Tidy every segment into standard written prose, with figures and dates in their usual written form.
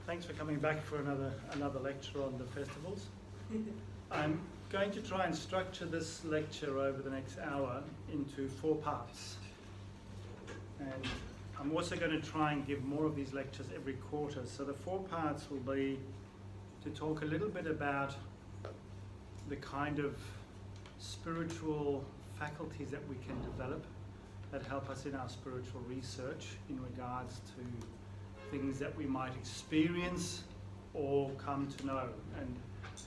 Thanks for coming back for another lecture on the festivals. I'm going to try and structure this lecture over the next hour into 4 parts. And I'm also going to try and give more of these lectures every quarter. So the 4 parts will be to talk a little bit about the kind of spiritual faculties that we can develop that help us in our spiritual research in regards to things that we might experience or come to know, and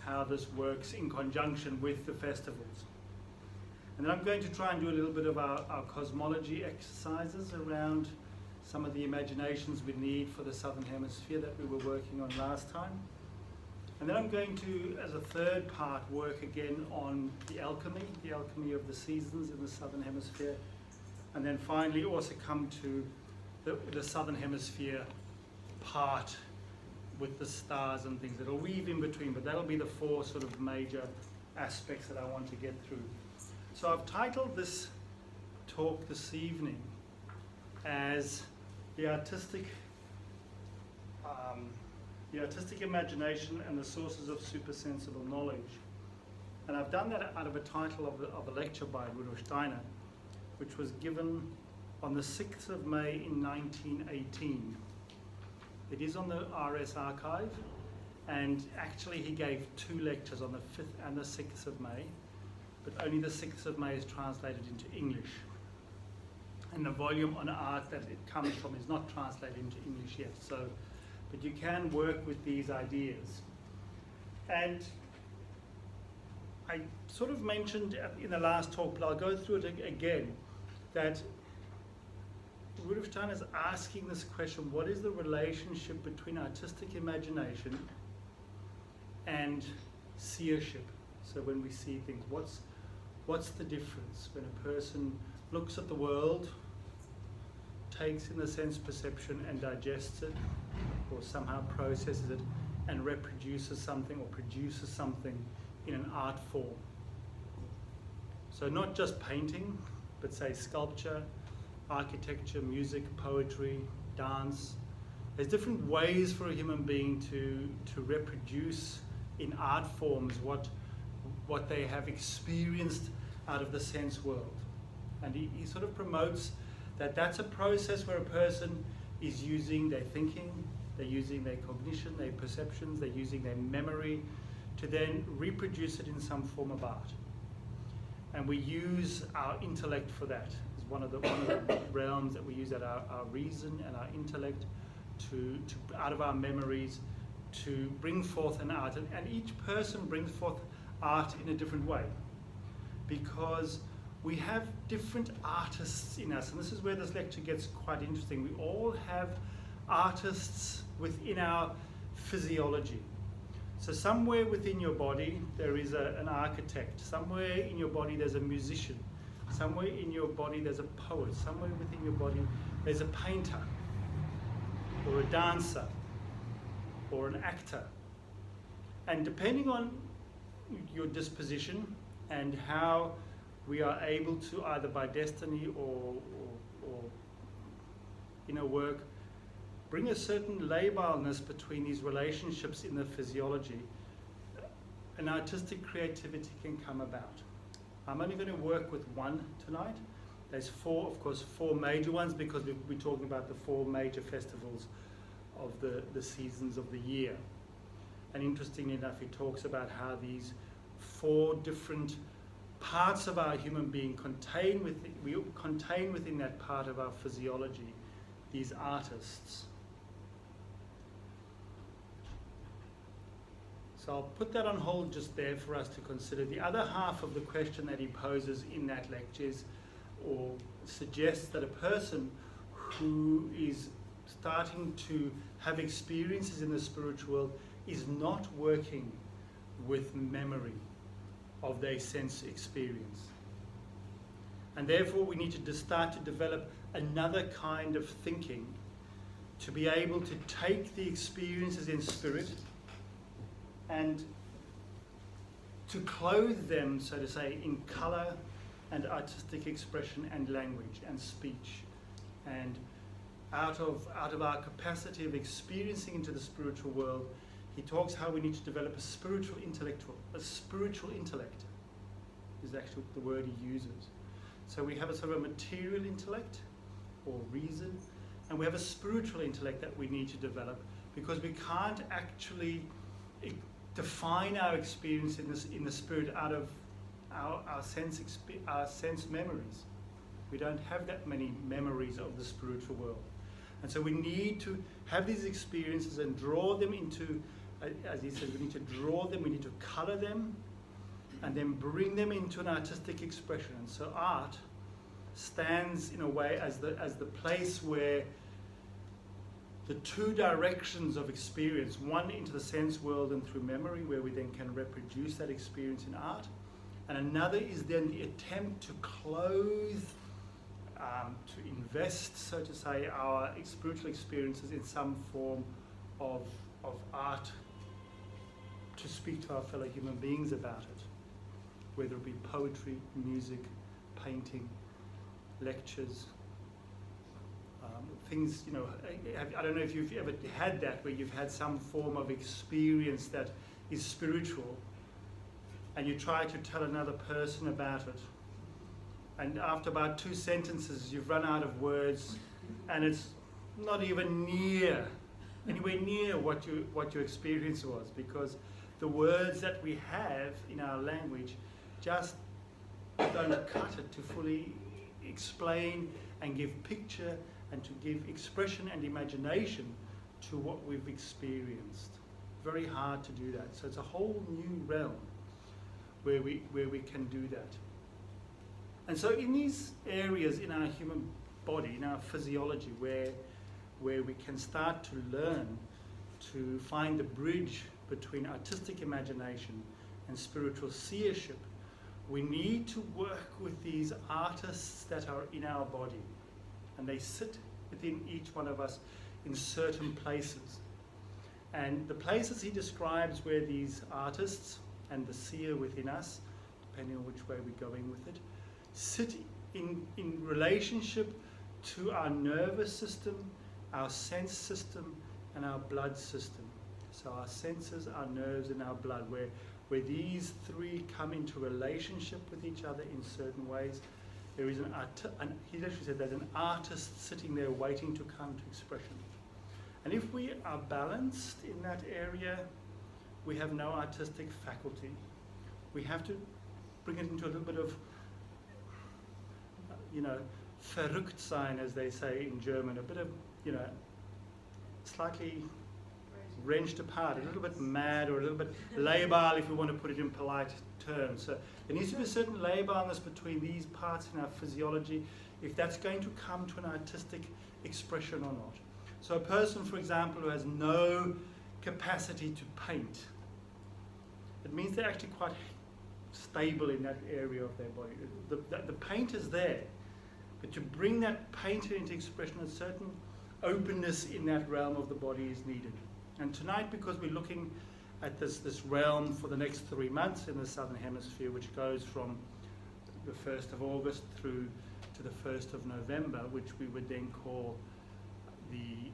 how this works in conjunction with the festivals. And then I'm going to try and do a little bit of our cosmology exercises around some of the imaginations we need for the Southern Hemisphere that we were working on last time. And then I'm going to, as a 3rd part, work again on the alchemy of the seasons in the Southern Hemisphere. And then finally also come to the Southern Hemisphere part with the stars and things that'll weave in between, but that'll be the 4 sort of major aspects that I want to get through. So I've titled this talk this evening as the artistic imagination and the sources of supersensible knowledge. And I've done that out of a title of a lecture by Rudolf Steiner, which was given on the 6th of May in 1918. It is on the RS archive, and actually he gave 2 lectures on the 5th and the 6th of May, but only the 6th of May is translated into English. And the volume on art that it comes from is not translated into English yet, so, but you can work with these ideas. And I sort of mentioned in the last talk, but I'll go through it again, that Rudolf Steiner is asking this question: what is the relationship between artistic imagination and seership? So when we see things, what's the difference when a person looks at the world, takes in the sense perception and digests it, or somehow processes it and reproduces something or produces something in an art form? So not just painting, but say sculpture, architecture, music, poetry, dance. There's different ways for a human being to reproduce in art forms what they have experienced out of the sense world. And he sort of promotes that that's a process where a person is using their thinking, they're using their cognition, their perceptions, they're using their memory to then reproduce it in some form of art. And we use our intellect for that. It's one of the realms that we use, that our reason and our intellect to out of our memories to bring forth an art. And each person brings forth art in a different way, because we have different artists in us. And this is where this lecture gets quite interesting. We all have artists within our physiology. So somewhere within your body there is an architect, somewhere in your body there's a musician, somewhere in your body there's a poet, somewhere within your body there's a painter, or a dancer, or an actor. And depending on your disposition and how we are able to, either by destiny or inner work, bring a certain labilness between these relationships in the physiology, an artistic creativity can come about. I'm only going to work with one tonight. There's 4, of course, 4 major ones, because we're talking about the 4 major festivals of the seasons of the year. And interestingly enough, he talks about how these 4 different parts of our human being we contain within that part of our physiology these artists. So I'll put that on hold just there for us to consider. The other half of the question that he poses in that lecture is, or suggests, that a person who is starting to have experiences in the spiritual world is not working with memory of their sense experience. And therefore we need to start to develop another kind of thinking to be able to take the experiences in spirit and to clothe them, so to say, in colour and artistic expression and language and speech, and out of our capacity of experiencing into the spiritual world, he talks how we need to develop a spiritual intellect is actually the word he uses. So we have a sort of a material intellect or reason, and we have a spiritual intellect that we need to develop, because we can't actually define our experience in the spirit out of our sense memories. We don't have that many memories of the spiritual world. And so we need to have these experiences and draw them into, as he says, we need to draw them, we need to color them, and then bring them into an artistic expression. And so art stands in a way as the place where the two directions of experience, one into the sense world and through memory, where we then can reproduce that experience in art, and another is then the attempt to clothe, to invest, so to say, our spiritual experiences in some form of art, to speak to our fellow human beings about it, whether it be poetry, music, painting, lectures, things, you know. I don't know if you've ever had that, where you've had some form of experience that is spiritual, and you try to tell another person about it, and after about 2 sentences you've run out of words, and it's not even anywhere near what your experience was, because the words that we have in our language just don't cut it to fully explain and give picture and to give expression and imagination to what we've experienced. Very hard to do that. So it's a whole new realm where we can do that. And so in these areas in our human body, in our physiology, where we can start to learn to find the bridge between artistic imagination and spiritual seership, we need to work with these artists that are in our body, and they sit within each one of us in certain places. And the places he describes where these artists and the seer within us, depending on which way we're going with it, sit in relationship to our nervous system, our sense system, and our blood system. So our senses, our nerves, and our blood, where these three come into relationship with each other in certain ways. There is he literally said there's an artist sitting there waiting to come to expression. And if we are balanced in that area, we have no artistic faculty. We have to bring it into a little bit of, verrückt sein, as they say in German, a bit of, slightly wrenched apart, a little bit mad, or a little bit labile, if we want to put it in polite terms. So there needs to be a certain labileness between these parts in our physiology, if that's going to come to an artistic expression or not. So a person, for example, who has no capacity to paint, it means they're actually quite stable in that area of their body. The paint is there, but to bring that painter into expression, a certain openness in that realm of the body is needed. And tonight, because we're looking at this realm for the next 3 months in the Southern Hemisphere, which goes from the 1st of August through to the 1st of November, which we would then call the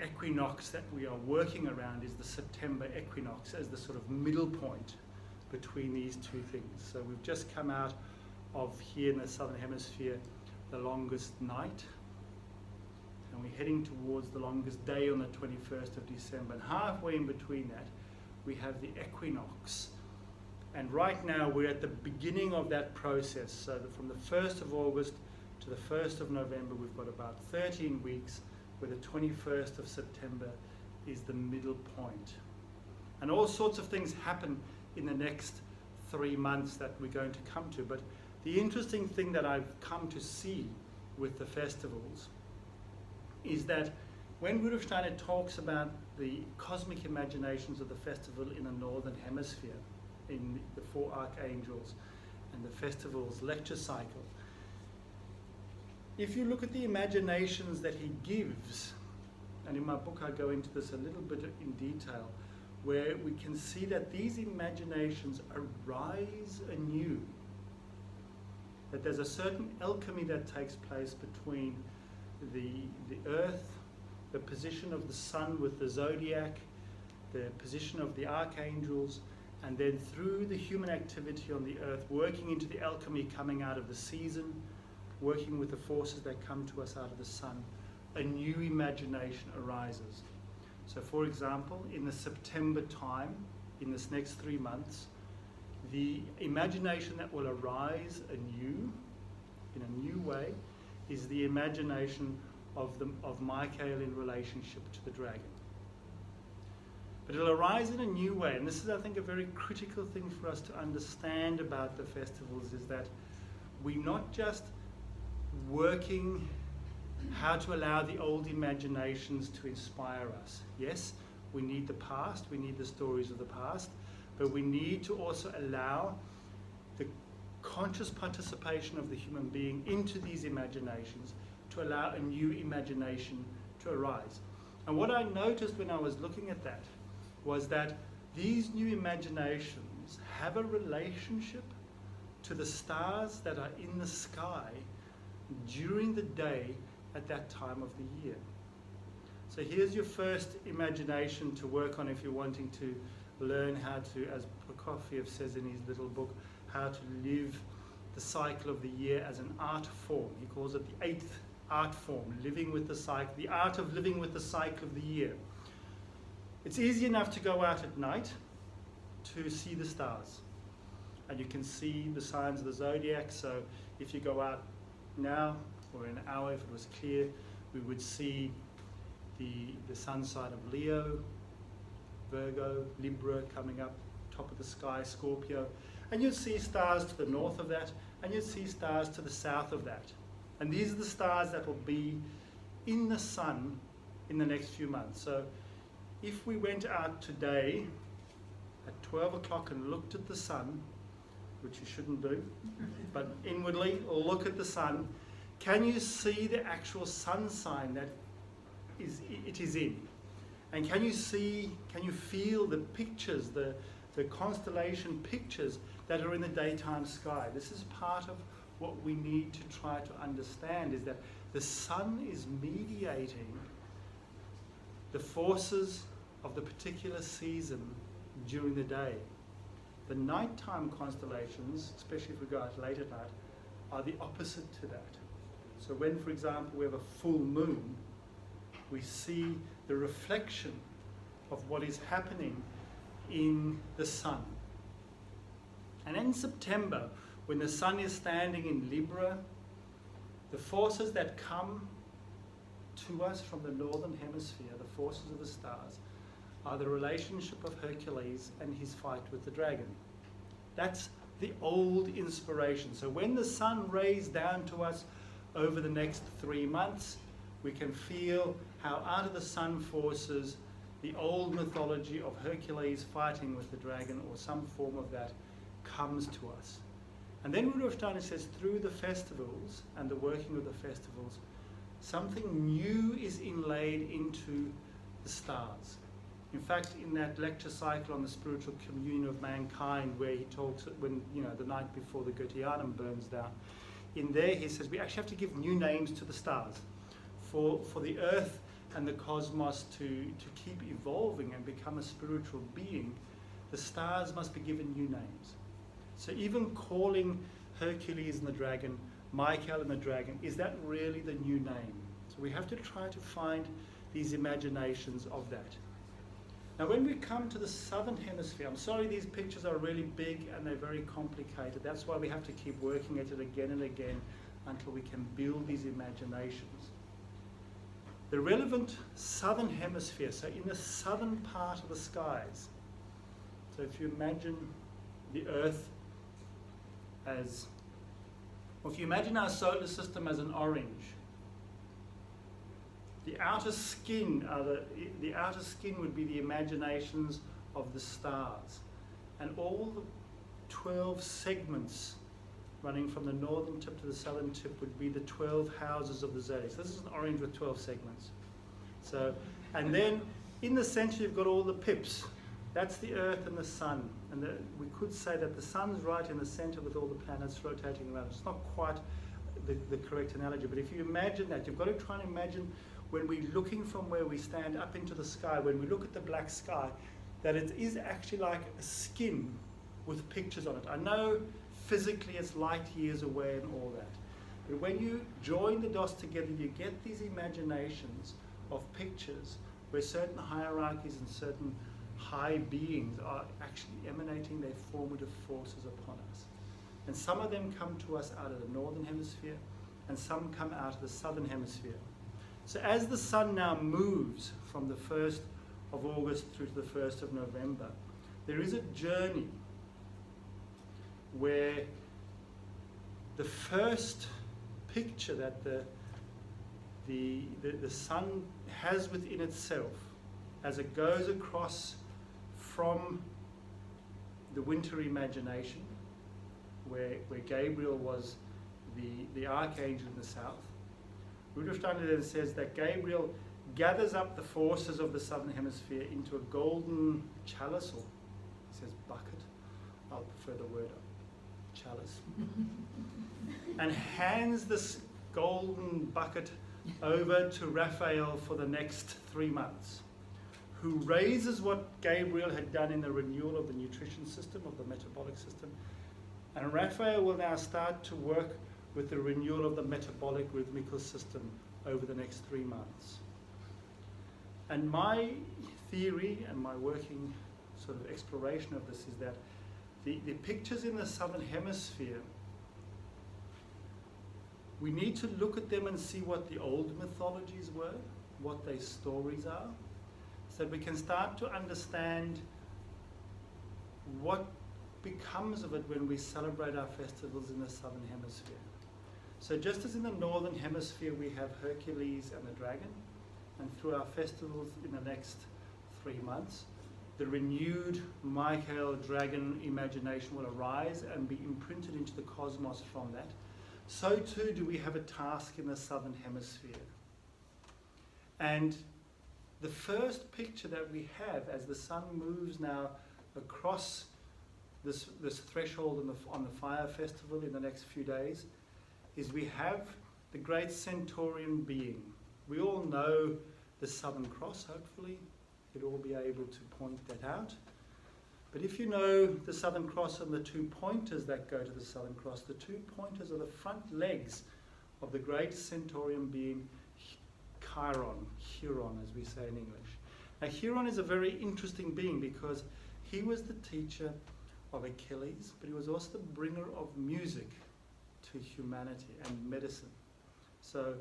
equinox that we are working around, is the September Equinox as the sort of middle point between these two things. So we've just come out of, here in the Southern Hemisphere, the longest night, and we're heading towards the longest day on the 21st of December. And halfway in between that, we have the equinox. And right now, we're at the beginning of that process. So that from the 1st of August to the 1st of November, we've got about 13 weeks, where the 21st of September is the middle point. And all sorts of things happen in the next 3 months that we're going to come to. But the interesting thing that I've come to see with the festivals is that when Rudolf Steiner talks about the cosmic imaginations of the festival in the Northern Hemisphere, in the 4 archangels and the festival's lecture cycle, if you look at the imaginations that he gives, and in my book I go into this a little bit in detail, where we can see that these imaginations arise anew, that there's a certain alchemy that takes place between the earth, the position of the sun with the zodiac, the position of the archangels, and then through the human activity on the earth, working into the alchemy coming out of the season, working with the forces that come to us out of the sun, a new imagination arises. So for example, in the September time, in this next 3 months, the imagination that will arise anew, in a new way, is the imagination of Michael in relationship to the dragon. But it'll arise in a new way, and this is, I think, a very critical thing for us to understand about the festivals, is that we're not just working how to allow the old imaginations to inspire us. Yes, we need the past, we need the stories of the past, but we need to also allow the conscious participation of the human being into these imaginations to allow a new imagination to arise. And what I noticed when I was looking at that was that these new imaginations have a relationship to the stars that are in the sky during the day at that time of the year. So here's your first imagination to work on if you're wanting to learn how to, as Prokofiev says in his little book, how to live the cycle of the year as an art form. He calls it the 8th art form, living with the cycle, the art of living with the cycle of the year. It's easy enough to go out at night to see the stars. And you can see the signs of the zodiac. So if you go out now, or in an hour, if it was clear, we would see the sun sign of Leo, Virgo, Libra coming up, top of the sky, Scorpio. And you'd see stars to the north of that, and you'd see stars to the south of that. And these are the stars that will be in the sun in the next few months. So if we went out today at 12 o'clock and looked at the sun, which you shouldn't do, but inwardly look at the sun, can you see the actual sun sign that it is in? And can you feel the pictures, the constellation pictures that are in the daytime sky? This is part of what we need to try to understand, is that the sun is mediating the forces of the particular season during the day. The nighttime constellations, especially if we go out late at night, are the opposite to that. So when, for example, we have a full moon, we see the reflection of what is happening in the sun. And in September, when the sun is standing in Libra, the forces that come to us from the northern hemisphere, the forces of the stars, are the relationship of Hercules and his fight with the dragon. That's the old inspiration. So when the sun rays down to us over the next 3 months, we can feel how out of the sun forces the old mythology of Hercules fighting with the dragon, or some form of that, comes to us. And then Rudolf Steiner says, through the festivals and the working of the festivals, something new is inlaid into the stars. In fact, in that lecture cycle on the spiritual communion of mankind, where he talks when, the night before the Goetheanum burns down, in there he says we actually have to give new names to the stars. For the earth and the cosmos to keep evolving and become a spiritual being, the stars must be given new names. So even calling Hercules and the dragon, Michael and the dragon, is that really the new name? So we have to try to find these imaginations of that. Now when we come to the southern hemisphere, I'm sorry these pictures are really big and they're very complicated. That's why we have to keep working at it again and again until we can build these imaginations. The relevant southern hemisphere, so in the southern part of the skies, so if you imagine the Earth as, or if you imagine our solar system as an orange, the outer skin would be the imaginations of the stars, and all the 12 segments running from the northern tip to the southern tip would be the 12 houses of the zodiac. So this is an orange with 12 segments. So, and then in the center you've got all the pips. That's the Earth and the Sun. And we could say that the Sun's right in the center with all the planets rotating around. It's not quite the correct analogy, but if you imagine that, you've got to try and imagine when we're looking from where we stand up into the sky, when we look at the black sky, that it is actually like a skin with pictures on it. I know physically it's light years away and all that, but when you join the dots together, you get these imaginations of pictures where certain hierarchies and certain high beings are actually emanating their formative forces upon us. And some of them come to us out of the northern hemisphere, and some come out of the southern hemisphere. So as the sun now moves from the 1st of August through to the 1st of November, there is a journey where the first picture that the sun has within itself, as it goes across from the winter imagination, where Gabriel was the archangel in the south. Rudolf Steiner then says that Gabriel gathers up the forces of the southern hemisphere into a golden chalice, or he says bucket, I'll prefer the word chalice, and hands this golden bucket over to Raphael for the next 3 months, who raises what Gabriel had done in the renewal of the nutrition system, of the metabolic system. And Raphael will now start to work with the renewal of the metabolic rhythmical system over the next 3 months. And my theory and my working sort of exploration of this is that the pictures in the southern hemisphere, we need to look at them and see what the old mythologies were, what their stories are, so that we can start to understand what becomes of it when we celebrate our festivals in the southern hemisphere. So just as in the northern hemisphere we have Hercules and the dragon, and through our festivals in the next 3 months, the renewed Michael dragon imagination will arise and be imprinted into the cosmos from that. So too do we have a task in the southern hemisphere. And the first picture that we have as the sun moves now across this threshold on the fire festival in the next few days is we have the great centaurian being. We all know the Southern Cross, hopefully you'll all be able to point that out. But if you know the Southern Cross and the 2 pointers that go to the Southern Cross, the 2 pointers are the front legs of the great centaurian being Chiron, as we say in English. Now Chiron is a very interesting being because he was the teacher of Achilles, but he was also the bringer of music to humanity and medicine. So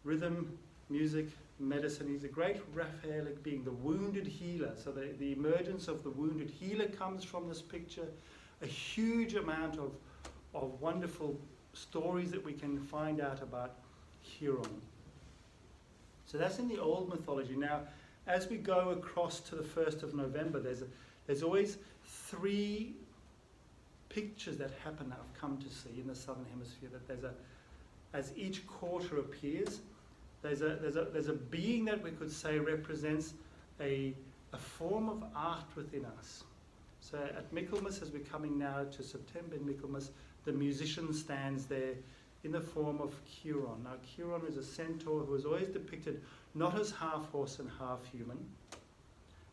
rhythm, music, medicine, he's a great Raphaelic being, the wounded healer. So the emergence of the wounded healer comes from this picture. A huge amount of wonderful stories that we can find out about Chiron. So that's in the old mythology. Now, as we go across to the 1st of November, there's always 3 pictures that happen that I've come to see in the southern hemisphere. That as each quarter appears, there's a being that we could say represents a form of art within us. So at Michaelmas, as we're coming now to September in Michaelmas, the musician stands there in the form of Chiron. Now Chiron is a centaur who was always depicted not as half horse and half human,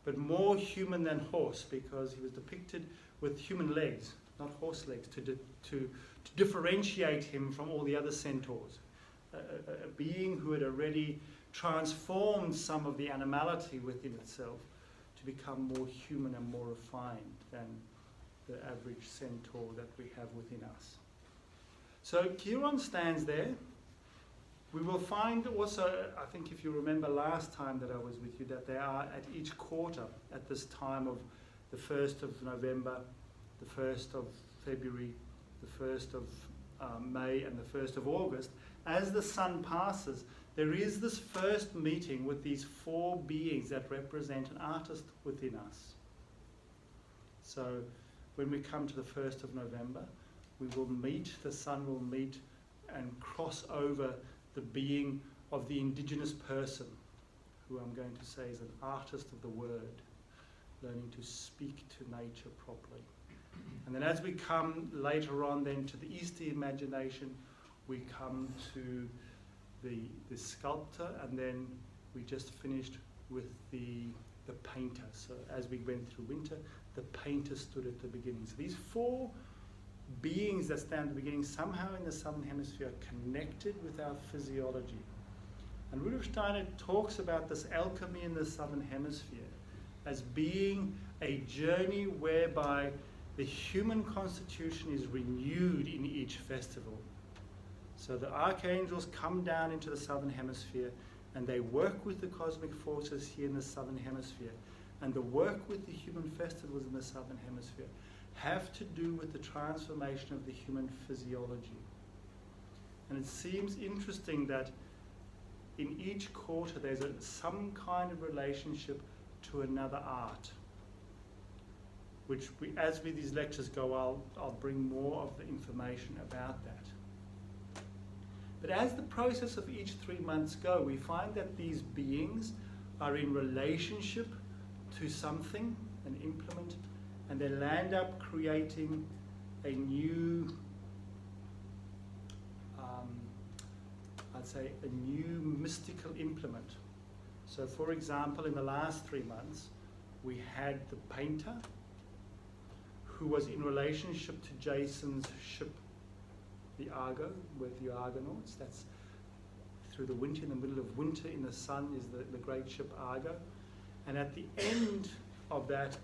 but more human than horse, because he was depicted with human legs, not horse legs, to differentiate him from all the other centaurs. A being who had already transformed some of the animality within itself to become more human and more refined than the average centaur that we have within us. So Chiron stands there. We will find also, I think if you remember last time that I was with you, that there are at each quarter at this time of the 1st of November, the 1st of February, the 1st of May and the 1st of August, as the sun passes, there is this first meeting with these 4 beings that represent an artist within us. So when we come to the 1st of November, we will meet, the sun will meet and cross over the being of the indigenous person, who I'm going to say is an artist of the word, learning to speak to nature properly. And then as we come later on then to the Easter imagination, we come to the sculptor, and then we just finished with the painter. So as we went through winter, the painter stood at the beginning. So these four beings that stand at the beginning somehow in the Southern Hemisphere are connected with our physiology. And Rudolf Steiner talks about this alchemy in the Southern Hemisphere as being a journey whereby the human constitution is renewed in each festival. So the archangels come down into the Southern Hemisphere and they work with the cosmic forces here in the Southern Hemisphere. And the work with the human festivals in the Southern Hemisphere have to do with the transformation of the human physiology. And it seems interesting that in each quarter there's some kind of relationship to another art, which as these lectures go, I'll bring more of the information about that. But as the process of each 3 months go, we find that these beings are in relationship to something, an implement, and they land up creating a new, I'd say, a new mystical implement. So for example, in the last 3 months, we had the painter, who was in relationship to Jason's ship, the Argo, with the Argonauts. That's through the winter, in the middle of winter in the sun is the great ship Argo. And at the end of that,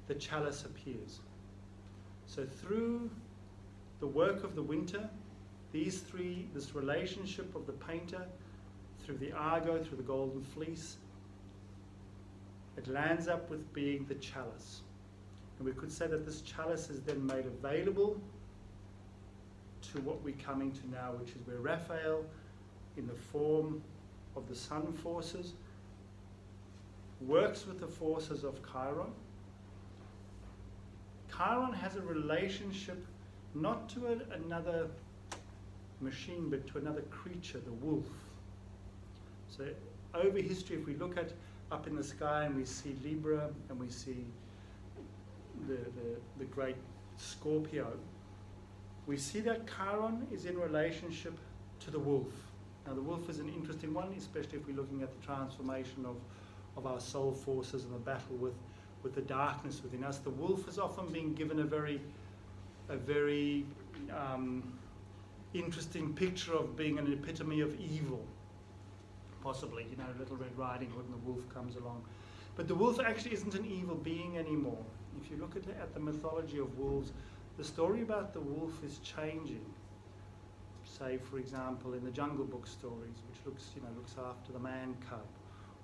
the chalice appears. So through the work of the winter, these three, this relationship of the painter, through the Argo, through the golden fleece, it lands up with being the chalice. And we could say that this chalice is then made available to what we're coming to now, which is where Raphael, in the form of the sun forces, works with the forces of Chiron. Chiron has a relationship not to another machine, but to another creature, the wolf. So over history, if we look at up in the sky and we see Libra and we see the great Scorpio, we see that Chiron is in relationship to the wolf. Now the wolf is an interesting one, especially if we're looking at the transformation of our soul forces and the battle with the darkness within us. The wolf is often being given a very interesting picture of being an epitome of evil. Possibly, Little Red Riding Hood and the wolf comes along. But the wolf actually isn't an evil being anymore. If you look at the mythology of wolves, the story about the wolf is changing. Say, for example, in the Jungle Book stories, which looks after the man cub,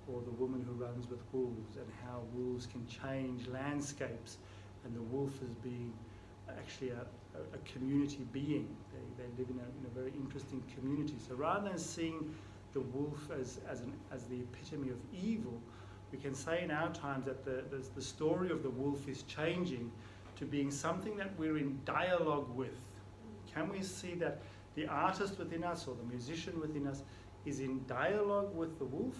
or the woman who runs with wolves, and how wolves can change landscapes, and the wolf as being actually a community being. They live in a very interesting community. So rather than seeing the wolf as the epitome of evil, we can say in our times that the story of the wolf is changing to being something that we're in dialogue with. Can we see that the artist within us or the musician within us is in dialogue with the wolf?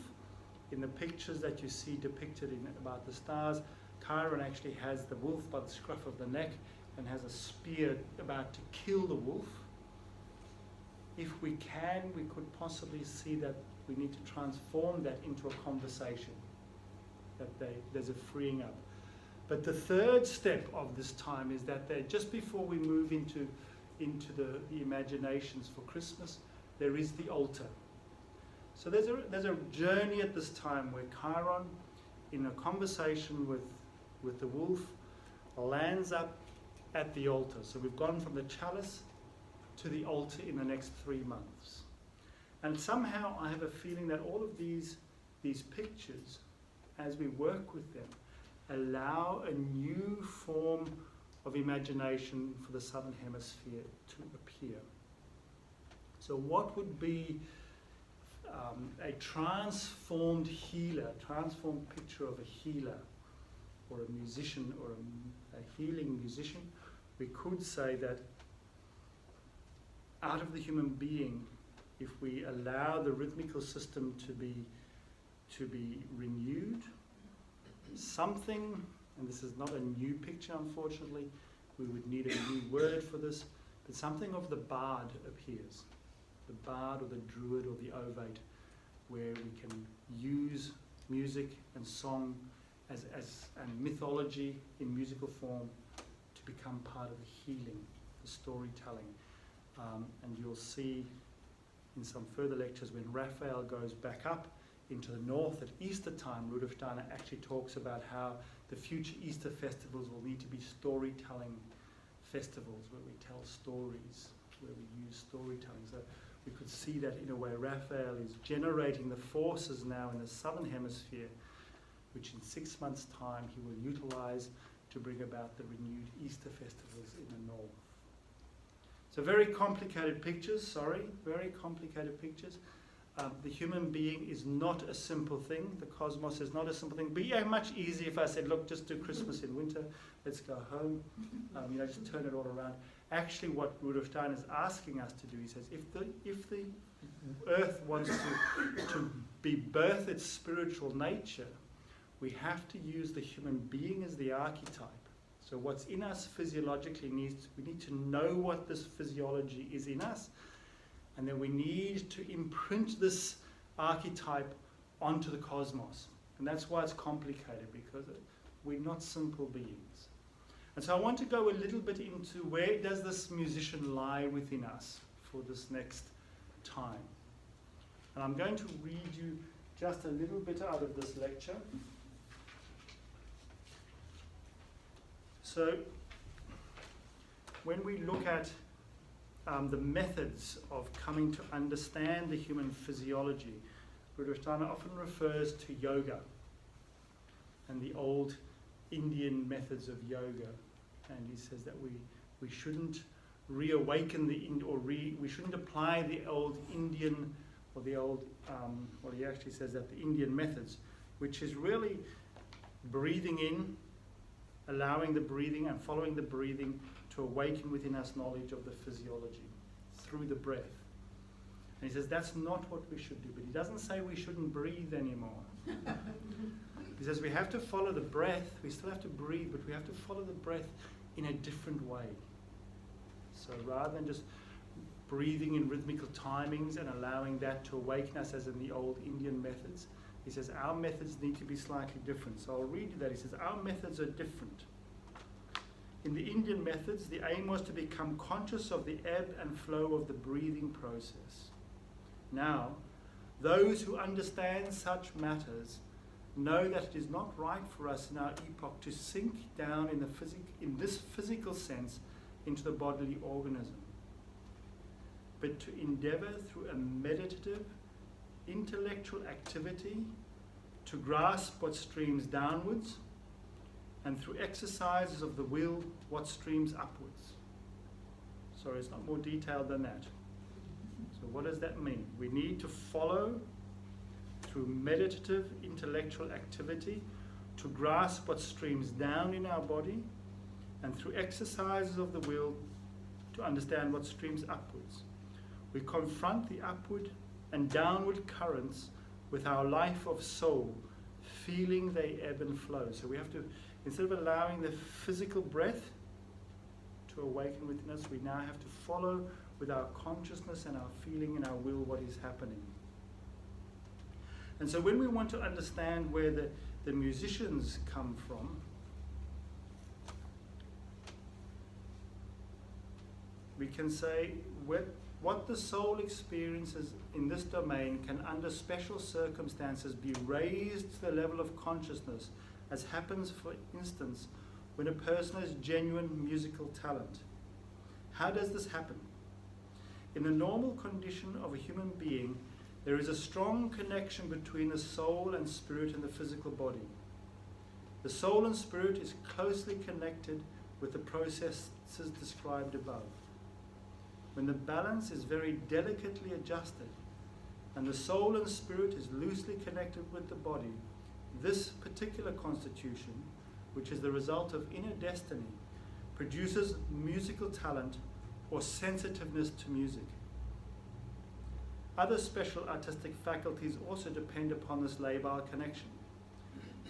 In the pictures that you see depicted about the stars, Chiron actually has the wolf by the scruff of the neck and has a spear about to kill the wolf. If we can, we could possibly see that we need to transform that into a conversation, that there's a freeing up. But the third step of this time is that just before we move into the imaginations for Christmas, there is the altar. So there's a journey at this time where Chiron, in a conversation with the wolf, lands up at the altar. So we've gone from the chalice to the altar in the next 3 months. And somehow I have a feeling that all of these pictures, as we work with them, allow a new form of imagination for the Southern Hemisphere to appear. So what would be a transformed healer, transformed picture of a healer or a musician or a healing musician? We could say that out of the human being, if we allow the rhythmical system to be renewed, something, and this is not a new picture unfortunately, we would need a new word for this, but something of the bard appears. the bard or the druid or the ovate, where we can use music and song and mythology in musical form to become part of the healing, the storytelling. And you'll see in some further lectures when Raphael goes back up into the north at Easter time, Rudolf Steiner actually talks about how the future Easter festivals will need to be storytelling festivals where we tell stories, where we use storytelling. So we could see that in a way Raphael is generating the forces now in the southern hemisphere, which in 6 months' time he will utilize to bring about the renewed Easter festivals in the north. So very complicated pictures, very complicated pictures. The human being is not a simple thing. The cosmos is not a simple thing. It'd be much easier if I said, look, just do Christmas in winter, let's go home, just turn it all around. Actually, what Rudolf Steiner is asking us to do, he says, if the earth wants to birth its spiritual nature, we have to use the human being as the archetype. So what's in us physiologically we need to know what this physiology is in us, and then we need to imprint this archetype onto the cosmos. And that's why it's complicated, because we're not simple beings. And so I want to go a little bit into where does this musician lie within us for this next time. And I'm going to read you just a little bit out of this lecture. So when we look at the methods of coming to understand the human physiology, Rudolf Steiner often refers to yoga and the old Indian methods of yoga, and he says that we shouldn't reawaken we shouldn't apply the old Indian or the old he actually says that the Indian methods, which is really breathing in, allowing the breathing and following the breathing to awaken within us knowledge of the physiology through the breath. And he says that's not what we should do, but he doesn't say we shouldn't breathe anymore. He says we have to follow the breath, we still have to breathe, but we have to follow the breath in a different way. So rather than just breathing in rhythmical timings and allowing that to awaken us as in the old Indian methods, he says our methods need to be slightly different. So I'll read you that. He says our methods are different. In the Indian methods, the aim was to become conscious of the ebb and flow of the breathing process. Now, those who understand such matters know that it is not right for us in our epoch to sink down in this physical sense into the bodily organism, but to endeavor through a meditative, intellectual activity to grasp what streams downwards, and through exercises of the will what streams upwards. Sorry, it's not more detailed than that. So what does that mean? We need to follow through meditative intellectual activity to grasp what streams down in our body, and through exercises of the will to understand what streams upwards. We confront the upward and downward currents with our life of soul, feeling they ebb and flow. So we have to, instead of allowing the physical breath to awaken within us, we now have to follow with our consciousness and our feeling and our will what is happening. And so when we want to understand where the musicians come from, we can say what the soul experiences in this domain can under special circumstances be raised to the level of consciousness, as happens, for instance, when a person has genuine musical talent. How does this happen? In the normal condition of a human being, there is a strong connection between the soul and spirit in the physical body. The soul and spirit is closely connected with the processes described above. When the balance is very delicately adjusted and the soul and spirit is loosely connected with the body, this particular constitution, which is the result of inner destiny, produces musical talent or sensitiveness to music. Other special artistic faculties also depend upon this labile connection.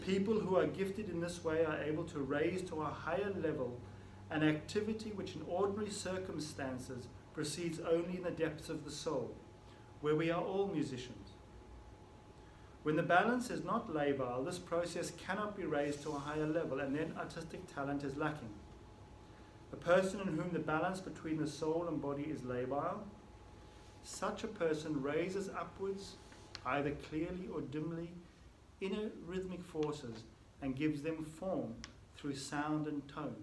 People who are gifted in this way are able to raise to a higher level an activity which in ordinary circumstances proceeds only in the depths of the soul. where we are all musicians. When the balance is not labile, this process cannot be raised to a higher level, and then artistic talent is lacking. A person in whom the balance between the soul and body is labile, such a person raises upwards, either clearly or dimly, inner rhythmic forces and gives them form through sound and tone.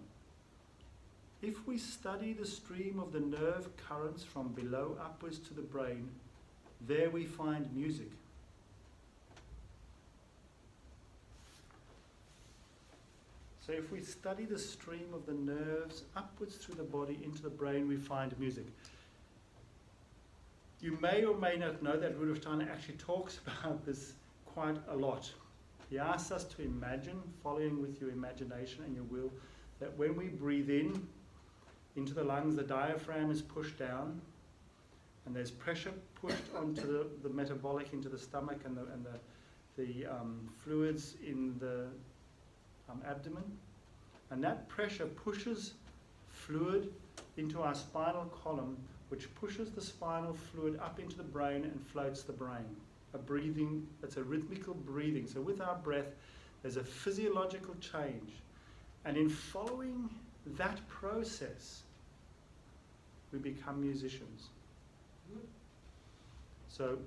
If we study the stream of the nerve currents from below upwards to the brain, there we find music. So if we study the stream of the nerves upwards through the body into the brain, we find music. You may or may not know that Rudolf Steiner actually talks about this quite a lot. He asks us to imagine, following with your imagination and your will, that when we breathe in into the lungs, the diaphragm is pushed down, and there's pressure pushed onto the metabolic into the stomach and the fluids in the abdomen, and that pressure pushes fluid into our spinal column, which pushes the spinal fluid up into the brain and floats the brain. A breathing, it's a rhythmical breathing. So with our breath, there's a physiological change. And in following that process, we become musicians. So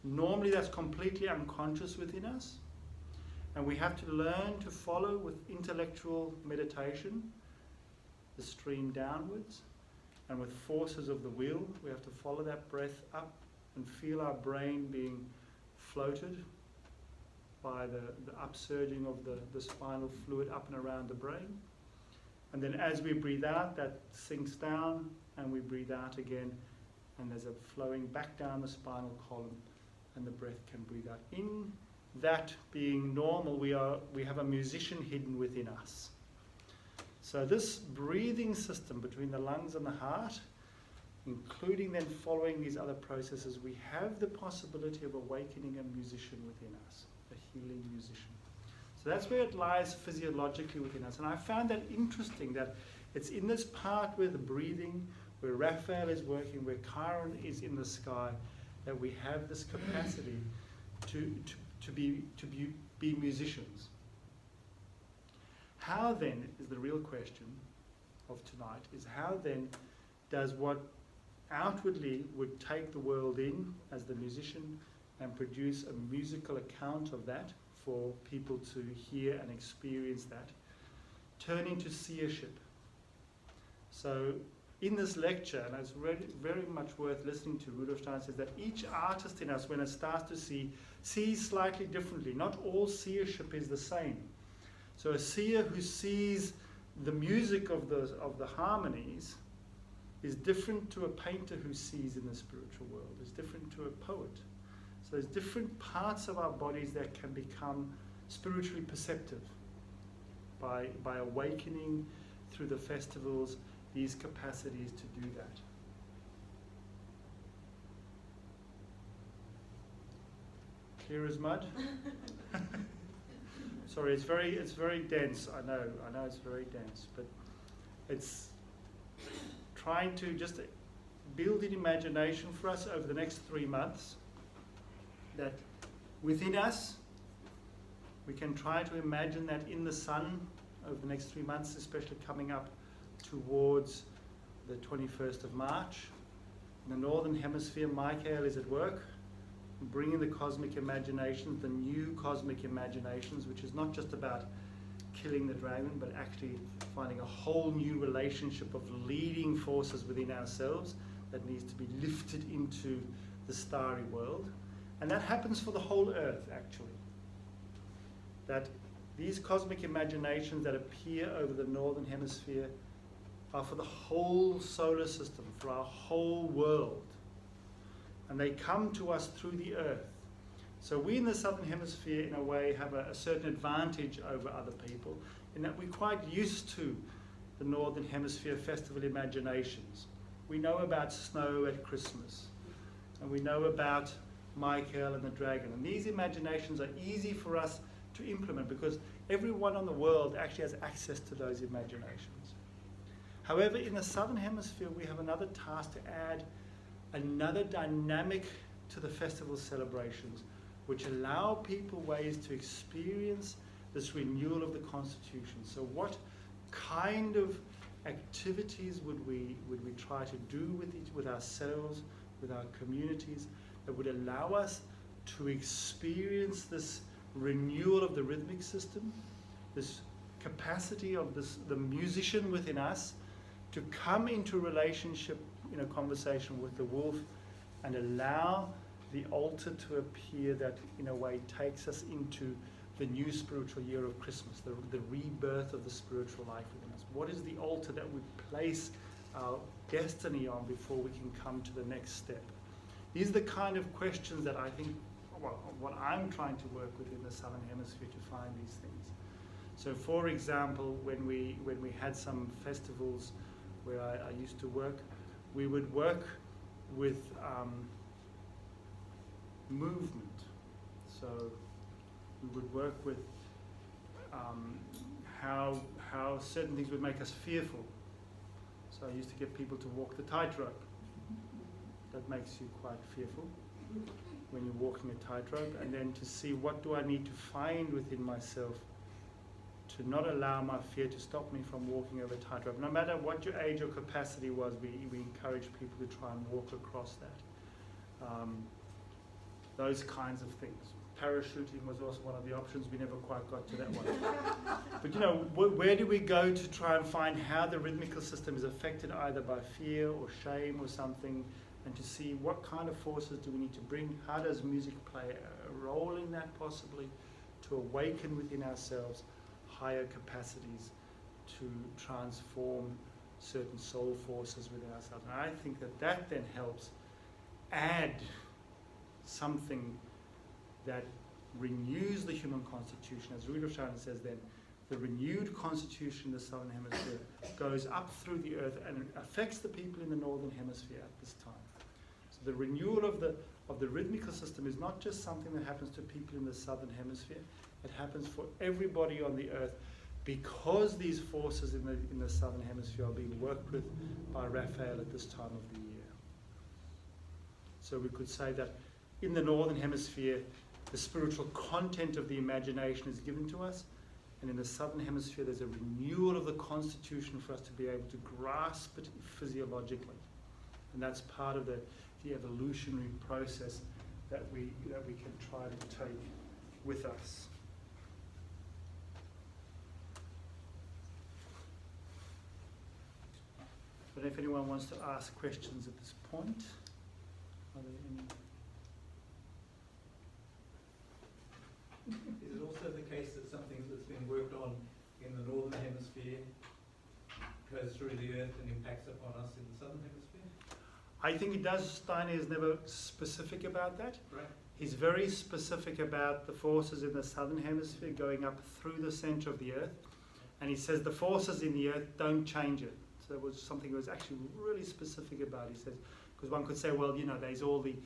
normally that's completely unconscious within us. And we have to learn to follow with intellectual meditation, the stream downwards. And with forces of the will, we have to follow that breath up and feel our brain being floated by the upsurging of the spinal fluid up and around the brain. And then as we breathe out, that sinks down, and we breathe out again, and there's a flowing back down the spinal column, and the breath can breathe out. In that being normal, we have a musician hidden within us. So this breathing system between the lungs and the heart, including then following these other processes, we have the possibility of awakening a musician within us, a healing musician. So that's where it lies physiologically within us. And I found that interesting, that it's in this part where the breathing, where Raphael is working, where Chiron is in the sky, that we have this capacity to be musicians. How then, is the real question of tonight, is how then does what outwardly would take the world in as the musician and produce a musical account of that for people to hear and experience that, turn into seership? So in this lecture, and it's really very much worth listening to, Rudolf Steiner says that each artist in us, when it starts to see, sees slightly differently. Not all seership is the same. So a seer who sees the music of the harmonies is different to a painter who sees in the spiritual world, is different to a poet. So there's different parts of our bodies that can become spiritually perceptive by awakening through the festivals these capacities to do that. Clear as mud? Sorry, it's very dense. I know it's very dense, but it's trying to just build an imagination for us over the next 3 months, that within us we can try to imagine that in the sun over the next 3 months, especially coming up towards the 21st of March. In the Northern Hemisphere, Michael is at work, bringing the cosmic imaginations, the new cosmic imaginations, which is not just about killing the dragon, but actually finding a whole new relationship of leading forces within ourselves that needs to be lifted into the starry world. And that happens for the whole earth, actually. That these cosmic imaginations that appear over the Northern Hemisphere are for the whole solar system, for our whole world. And they come to us through the earth. So we in the Southern Hemisphere, in a way, have a certain advantage over other people, in that we're quite used to the Northern Hemisphere festival imaginations. We know about snow at Christmas, and we know about Michael and the dragon. And these imaginations are easy for us to implement because everyone on the world actually has access to those imaginations. However, in the Southern Hemisphere, we have another task to add another dynamic to the festival celebrations, which allow people ways to experience this renewal of the constitution. So what kind of activities would we try to do with ourselves, with our communities, that would allow us to experience this renewal of the rhythmic system, this capacity of the musician within us to come into relationship, in a conversation with the wolf, and allow the altar to appear that in a way takes us into the new spiritual year of Christmas, the rebirth of the spiritual life within us. What is the altar that we place our destiny on before we can come to the next step? These are the kind of questions that I think, well, what I'm trying to work with in the Southern Hemisphere to find these things. So for example, when we had some festivals where I used to work, we would work with movement. So we would work with how certain things would make us fearful. So I used to get people to walk the tightrope. That makes you quite fearful when you're walking a tightrope, and then to see what do I need to find within myself to not allow my fear to stop me from walking over a tightrope. No matter what your age or capacity was, we encourage people to try and walk across that. Those kinds of things. Parachuting was also one of the options. We never quite got to that one. But you know, where do we go to try and find how the rhythmical system is affected either by fear or shame or something, and to see what kind of forces do we need to bring? How does music play a role in that possibly, to awaken within ourselves higher capacities to transform certain soul forces within ourselves? And I think that then helps add something that renews the human constitution. As Rudolf Steiner says then, the renewed constitution in the Southern Hemisphere goes up through the earth and affects the people in the Northern Hemisphere at this time. So the renewal of the rhythmical system is not just something that happens to people in the Southern Hemisphere, it happens for everybody on the earth, because these forces in the Southern Hemisphere are being worked with by Raphael at this time of the year. So we could say that in the Northern Hemisphere, the spiritual content of the imagination is given to us, and in the Southern Hemisphere there's a renewal of the constitution for us to be able to grasp it physiologically. And that's part of the evolutionary process that we can try to take with us. I don't know if anyone wants to ask questions at this point. Are there any? Is it also the case that something that's been worked on in the Northern Hemisphere goes through the earth and impacts upon us in the Southern Hemisphere? I think it does. Steiner is never specific about that. Right. He's very specific about the forces in the Southern Hemisphere going up through the center of the earth. And he says the forces in the earth don't change it. So it was something he was actually really specific about. He says, because one could say, well, you know, there's all the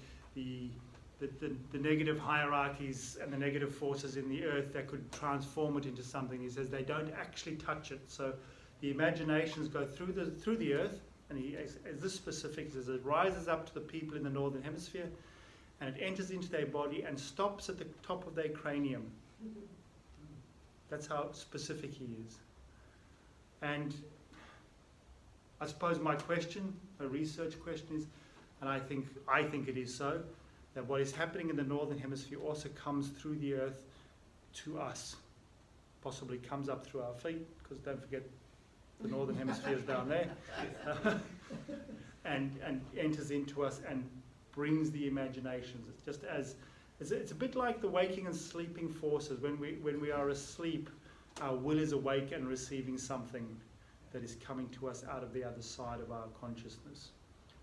negative hierarchies and the negative forces in the earth that could transform it into something. He says they don't actually touch it. So the imaginations go through the earth, and he, as this specific, he says it rises up to the people in the Northern Hemisphere, and it enters into their body and stops at the top of their cranium. That's how specific he is. And I suppose my question, a research question is, and I think it is so, that what is happening in the Northern Hemisphere also comes through the earth to us. Possibly comes up through our feet, because don't forget the Northern Hemisphere is down there. and enters into us and brings the imaginations. It's just as, it's a bit like the waking and sleeping forces. When we are asleep, our will is awake and receiving something that is coming to us out of the other side of our consciousness.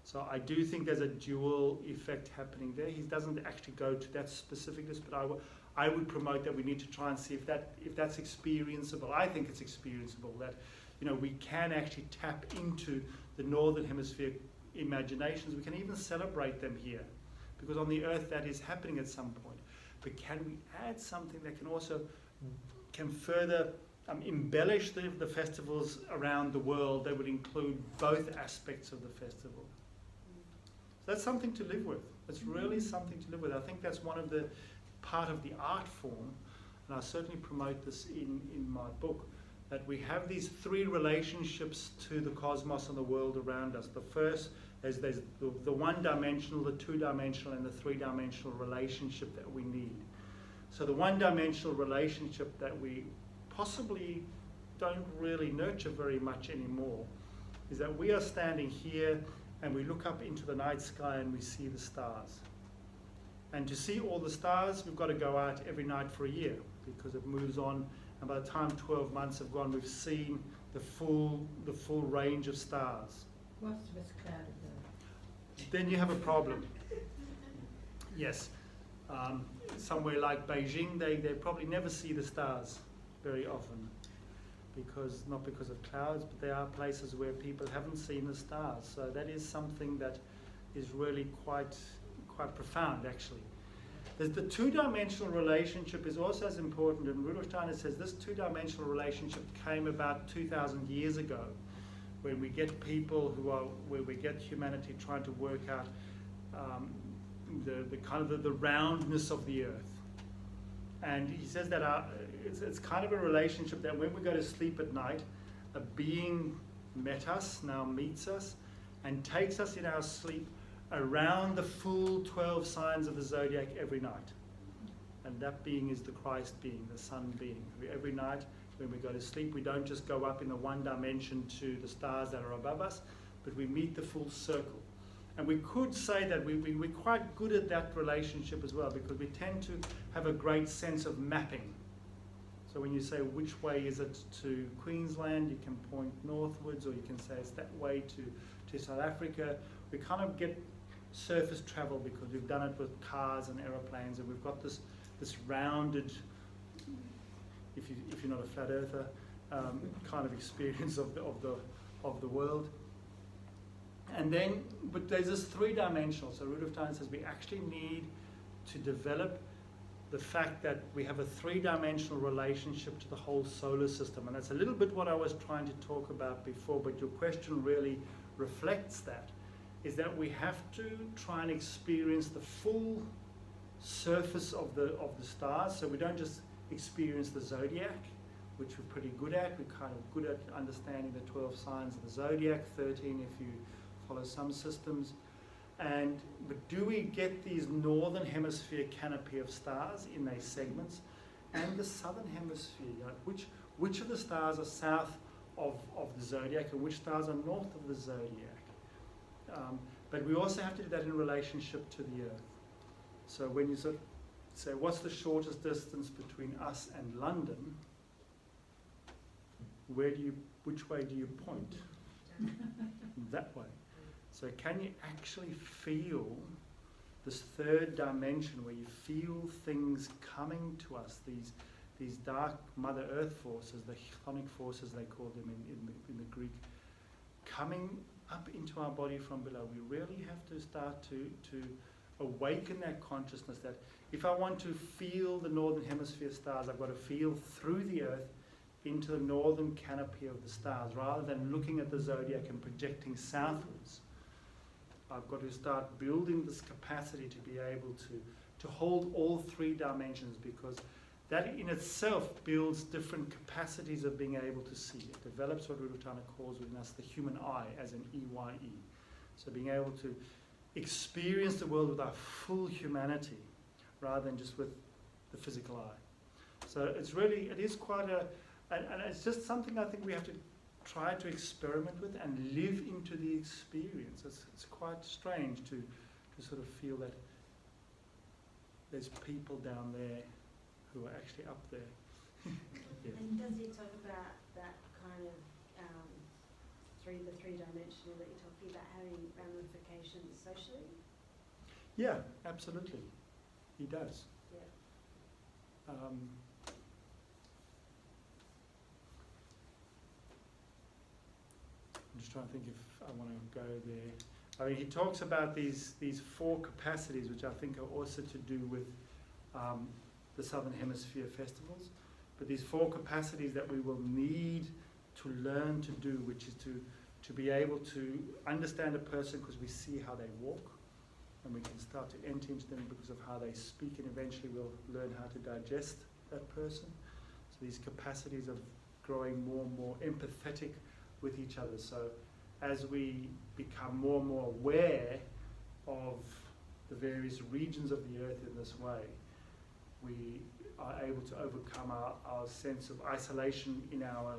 So I do think there's a dual effect happening there. He doesn't actually go to that specificness, but I would promote that we need to try and see if that's experienceable. I think it's experienceable, that, you know, we can actually tap into the Northern Hemisphere imaginations. We can even celebrate them here, because on the earth that is happening at some point. But can we add something that can further embellish the festivals around the world that would include both aspects of the festival? So that's something to live with. It's really something to live with. I think that's one of the part of the art form, and I certainly promote this in my book, that we have these three relationships to the cosmos and the world around us. The first, there's the one-dimensional, the two-dimensional, and the three-dimensional relationship that we need. So the one-dimensional relationship that we possibly don't really nurture very much anymore is that we are standing here and we look up into the night sky and we see the stars. And to see all the stars, we've got to go out every night for a year because it moves on. And by the time 12 months have gone, we've seen the full range of stars. Most of it's clouded though. Then you have a problem. Yes. Somewhere like Beijing, they probably never see the stars very often, not because of clouds, but there are places where people haven't seen the stars. So that is something that is really quite profound, actually. The two-dimensional relationship is also as important, and Rudolf Steiner says this two-dimensional relationship came about 2,000 years ago, when we get people where we get humanity trying to work out the kind of the roundness of the earth. And he says that it's kind of a relationship that when we go to sleep at night, a being meets us, and takes us in our sleep around the full 12 signs of the zodiac every night. And that being is the Christ being, the sun being. Every night when we go to sleep, we don't just go up in the one dimension to the stars that are above us, but we meet the full circle. And we could say that we're quite good at that relationship as well, because we tend to have a great sense of mapping. So when you say which way is it to Queensland, you can point northwards, or you can say it's that way to South Africa. We kind of get surface travel because we've done it with cars and aeroplanes, and we've got this rounded, if you're not a flat earther, kind of experience of the world. And then, but there's this three-dimensional. So Rudolf Steiner says we actually need to develop the fact that we have a three-dimensional relationship to the whole solar system. And that's a little bit what I was trying to talk about before, but your question really reflects that, is that we have to try and experience the full surface of the stars. So we don't just experience the zodiac, which we're pretty good at. We're kind of good at understanding the 12 signs of the zodiac, 13 if you follow some systems. But do we get these northern hemisphere canopy of stars in these segments, and the southern hemisphere? Which of the stars are south of the zodiac, and which stars are north of the zodiac? But we also have to do that in relationship to the Earth. So when you sort of say, what's the shortest distance between us and London? Which way do you point? That way. So can you actually feel this third dimension where you feel things coming to us, these dark Mother Earth forces, the chthonic forces they call them in the Greek, coming up into our body from below? We really have to start to awaken that consciousness that if I want to feel the northern hemisphere stars, I've got to feel through the Earth into the northern canopy of the stars, rather than looking at the zodiac and projecting southwards. I've got to start building this capacity to be able to hold all three dimensions, because that in itself builds different capacities of being able to see. It develops what Rudolf Steiner calls within us the human eye, as in EYE. So being able to experience the world with our full humanity, rather than just with the physical eye. So it is quite and it's just something I think we have to try to experiment with and live into the experience. It's quite strange to sort of feel that there's people down there who are actually up there. Yeah. And does he talk about that kind of the three-dimensional that you're talking about having ramifications socially? Yeah, absolutely. He does. Yeah. I'm just trying to think if I want to go there. I mean, he talks about these four capacities, which I think are also to do with the Southern Hemisphere festivals. But these four capacities that we will need to learn to do, which is to be able to understand a person because we see how they walk. and we can start to enter into them because of how they speak, and eventually we'll learn how to digest that person. So these capacities of growing more and more empathetic with each other. So as we become more and more aware of the various regions of the earth in this way, we are able to overcome our sense of isolation in our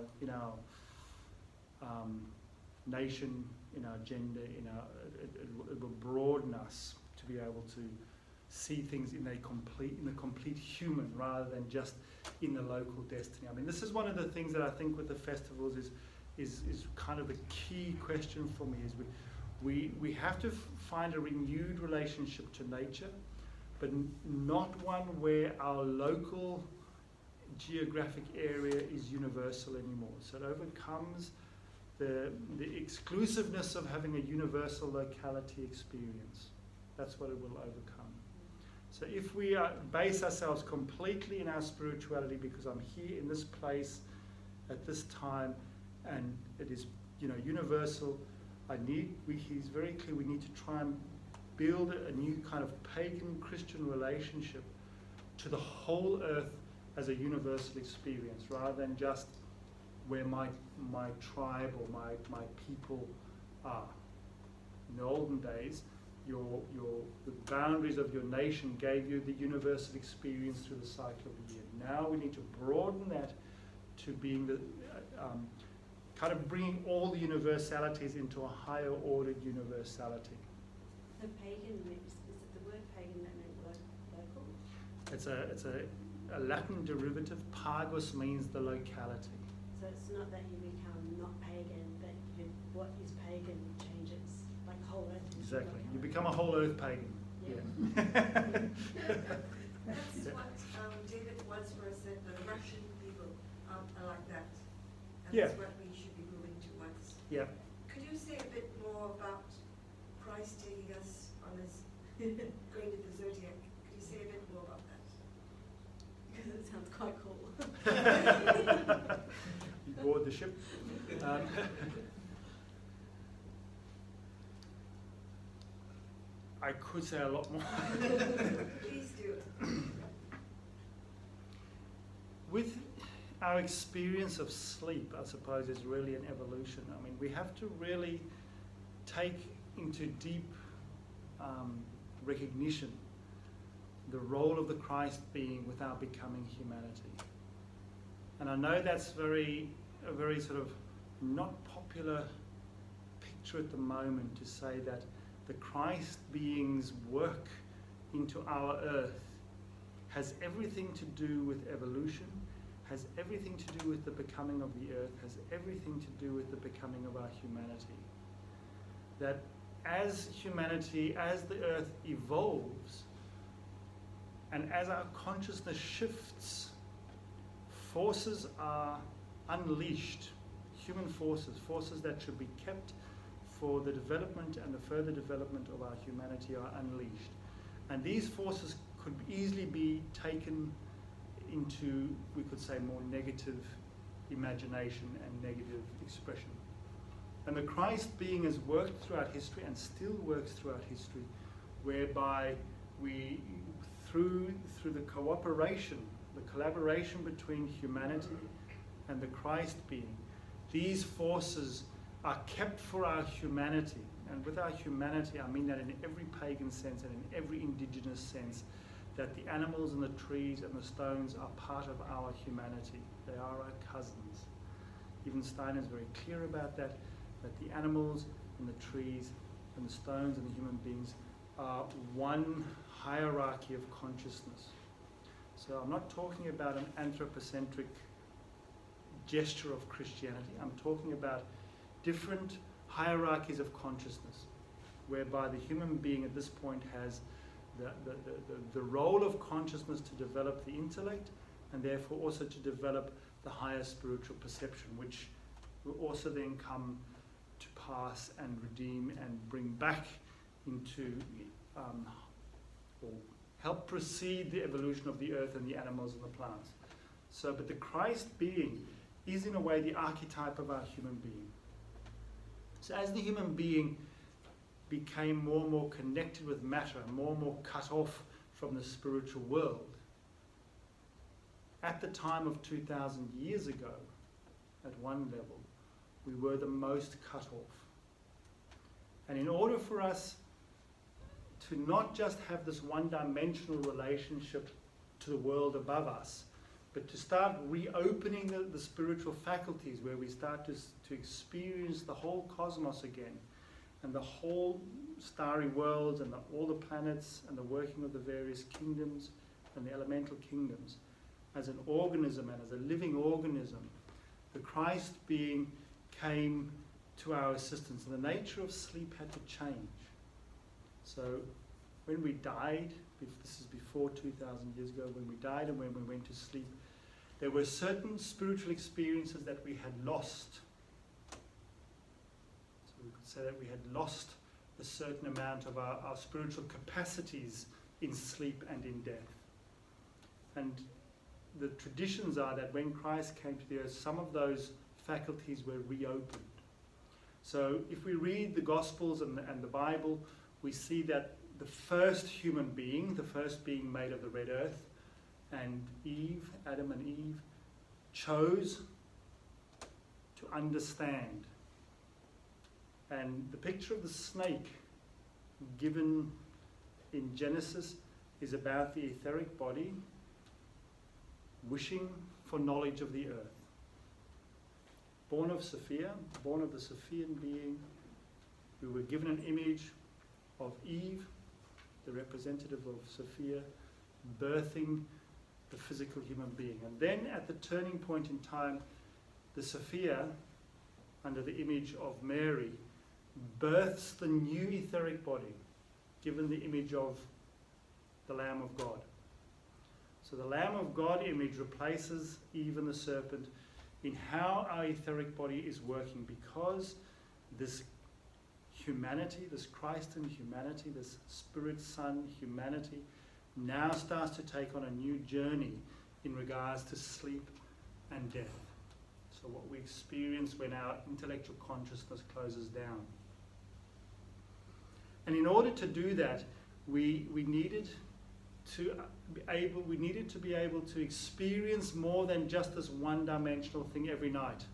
nation, in our gender, it will broaden us to be able to see things in the complete human rather than just in the local destiny. I mean, this is one of the things that I think with the festivals is kind of a key question for me, is we have to find a renewed relationship to nature, but not one where our local geographic area is universal anymore. So it overcomes the exclusiveness of having a universal locality experience. That's what it will overcome. So if we base ourselves completely in our spirituality, because I'm here in this place at this time, and it is, universal, he's very clear, we need to try and build a new kind of pagan Christian relationship to the whole earth as a universal experience, rather than just where my tribe or my people are. In the olden days, the boundaries of your nation gave you the universal experience through the cycle of the year. Now we need to broaden that to being the kind of bringing all the universalities into a higher ordered universality. The pagan, is it the word pagan that meant local? It's a Latin derivative. Pagus means the locality. So it's not that you become not pagan, but what is pagan changes, like whole earth. Exactly. You become a whole earth pagan. Yeah. That's what David Wadsworth said, the Russian people are like that. And Yeah. that's what we should be moving towards. Yeah. Could you say a bit more about Christ taking us on this, going to the zodiac? Could you say a bit more about that? Because it sounds quite cool. You board the ship. I could say a lot more. Please do. With our experience of sleep, I suppose, is really an evolution. I mean, we have to really take into deep recognition the role of the Christ being with our becoming humanity. And I know that's a very sort of not popular picture at the moment, to say that the Christ being's work into our earth has everything to do with evolution, has everything to do with the becoming of the earth, has everything to do with the becoming of our humanity. That as humanity, as the earth evolves, and as our consciousness shifts, forces are unleashed, human forces that should be kept for the development and the further development of our humanity are unleashed. And these forces could easily be taken into, we could say, more negative imagination and negative expression. And the Christ being has worked throughout history and still works throughout history, whereby we, through the cooperation, the collaboration between humanity and the Christ being, these forces are kept for our humanity. And with our humanity, I mean that in every pagan sense and in every indigenous sense, that the animals and the trees and the stones are part of our humanity. They are our cousins. Even Steiner is very clear about that the animals and the trees and the stones and the human beings are one hierarchy of consciousness. So I'm not talking about an anthropocentric gesture of Christianity. I'm talking about different hierarchies of consciousness, whereby the human being at this point has the role of consciousness to develop the intellect, and therefore also to develop the higher spiritual perception, which will also then come to pass and redeem and bring back into, or help precede the evolution of the earth and the animals and the plants. So, but the Christ being is in a way the archetype of our human being. So as the human being became more and more connected with matter, more and more cut off from the spiritual world. At the time of 2,000 years ago, at one level, we were the most cut off. And in order for us to not just have this one-dimensional relationship to the world above us, but to start reopening the spiritual faculties, where we start to experience the whole cosmos again, and the whole starry worlds, and all the planets, and the working of the various kingdoms and the elemental kingdoms, as an organism and as a living organism, the Christ being came to our assistance, and the nature of sleep had to change. So when we died, this is before 2,000 years ago, when we died and when we went to sleep, there were certain spiritual experiences that we had lost. So we could say that we had lost a certain amount of our spiritual capacities in sleep and in death. And the traditions are that when Christ came to the earth, some of those faculties were reopened. So if we read the Gospels and the Bible, we see that the first human being, the first being made of the red earth, and Eve, Adam and Eve, chose to understand. And the picture of the snake given in Genesis is about the etheric body wishing for knowledge of the earth. Born of Sophia, born of the Sophian being, we were given an image of Eve, the representative of Sophia, birthing the physical human being. And then at the turning point in time, the Sophia, under the image of Mary, births the new etheric body, given the image of the Lamb of God. So the Lamb of God image replaces Eve and the serpent in how our etheric body is working, because this humanity, this Christ-in humanity, this Spirit-Son humanity, now starts to take on a new journey in regards to sleep and death. So what we experience when our intellectual consciousness closes down. And in order to do that, we needed to be able to experience more than just this one-dimensional thing every night.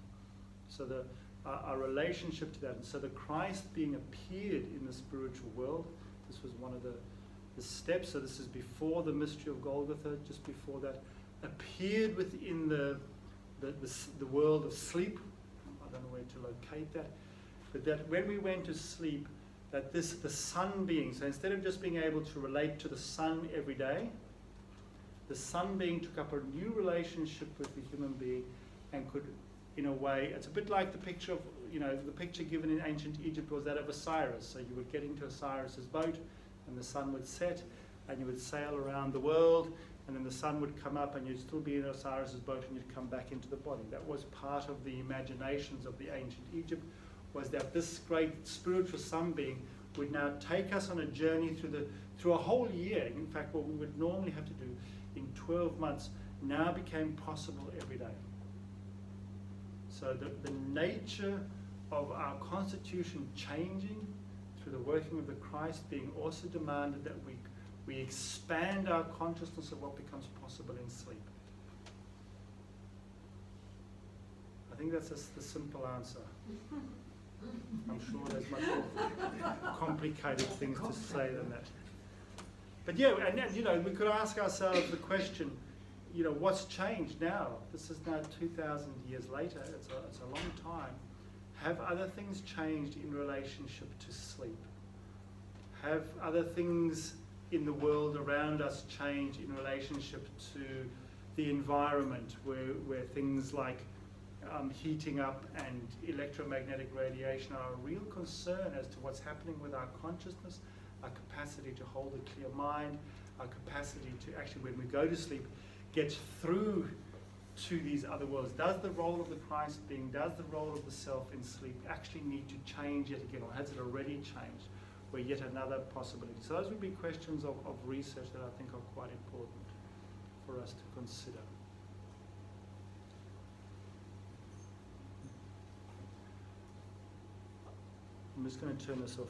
So our relationship to that. And so the Christ being appeared in the spiritual world, this was one of the steps. So this is before the mystery of Golgotha, just before that, appeared within the world of sleep. I don't know where to locate that. But that when we went to sleep, that the sun being, so instead of just being able to relate to the sun every day, the sun being took up a new relationship with the human being and could, in a way, it's a bit like the picture of, the picture given in ancient Egypt was that of Osiris. So you would get into Osiris's boat and the sun would set and you would sail around the world, and then the sun would come up and you'd still be in Osiris's boat and you'd come back into the body. That was part of the imaginations of the ancient Egypt, was that this great spiritual sun being would now take us on a journey through a whole year. In fact, what we would normally have to do in 12 months now became possible every day. So the nature of our constitution changing through the working of the Christ being also demanded that we expand our consciousness of what becomes possible in sleep. I think that's just the simple answer. I'm sure there's much more complicated things to say than that. But yeah, and we could ask ourselves the question, what's changed now? This is now 2,000 years later. It's a long time. Have other things changed in relationship to sleep? Have other things in the world around us changed in relationship to the environment, where things like heating up and electromagnetic radiation are a real concern as to what's happening with our consciousness, our capacity to hold a clear mind, our capacity to actually, when we go to sleep, get through to these other worlds. Does the role of the Christ being, does the role of the self in sleep actually need to change yet again, or has it already changed? Or yet another possibility? So those would be questions of research that I think are quite important for us to consider. I'm just going to turn this off.